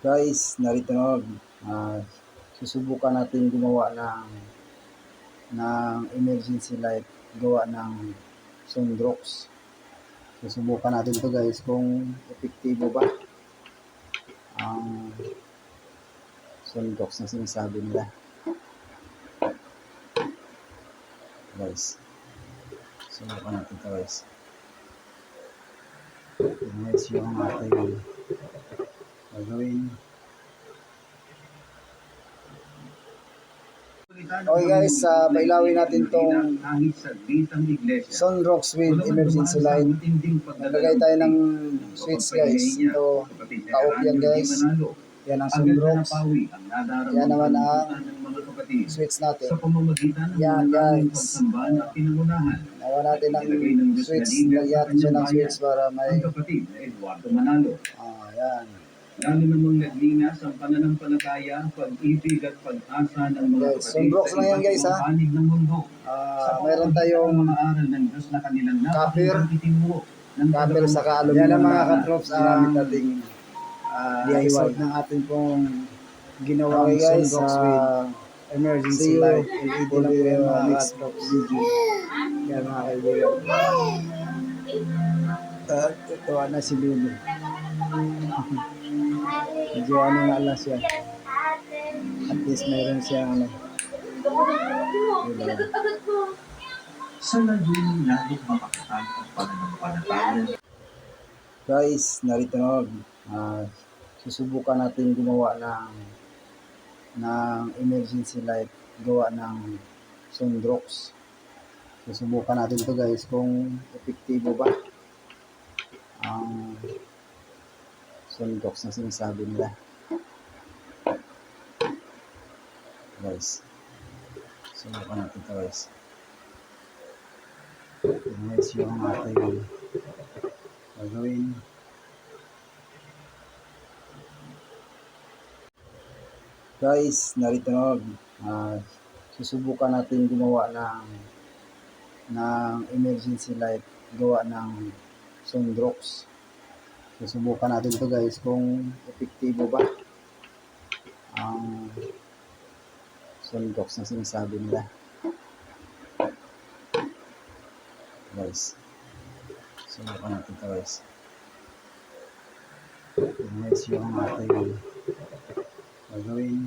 Guys, narito na, susubukan natin gumawa ng emergency light gawa ng Sunrox. Susubukan natin to guys kung epektibo ba ang Sunrox na sinasabi nila. Guys, subukan natin to guys. Guys, yung ating gagawin. Okay guys, pailawin natin tong Sunrox with emergency light. Naglagay tayo ng switch guys. Ito, taop yan guys. Yan ang Sunrox. Yan naman ang switch natin. Yan guys. Nawa natin ng switch. Lagyan natin siya ng switch para may yan. Lalo namang naglingas ang pananampalataya, pag-ibig at pag-asa ng mga kapatid Sunrox lang yan guys ha. Meron tayong copper sa kaalum. Yan ang mga katrops ginamit nating DIY ng ating pong ginawang Sunrox with emergency light. LED lang po yan mga katrops. Yan mga kaibigan. Tuwa na si Lulu. Medyo ano nga lang siya. At least mayroon siyang ano. Sa layunin natin mamakatan ang pananampalataya. Guys, narito na. Susubukan natin gumawa ng emergency light gawa ng Sunrox. Susubukan natin to guys kung epektibo ba ang Sunrox na sinasabi nila. Guys, subukan natin to guys. Guys, yung ating gagawin. Guys, narito na. Susubukan natin gumawa ng emergency light gawa ng Sunrox. Susubukan natin to guys kung epektibo ba ang Sunrox na sinasabi nila. Guys, subukan natin to guys. Guys, yung ating gagawin.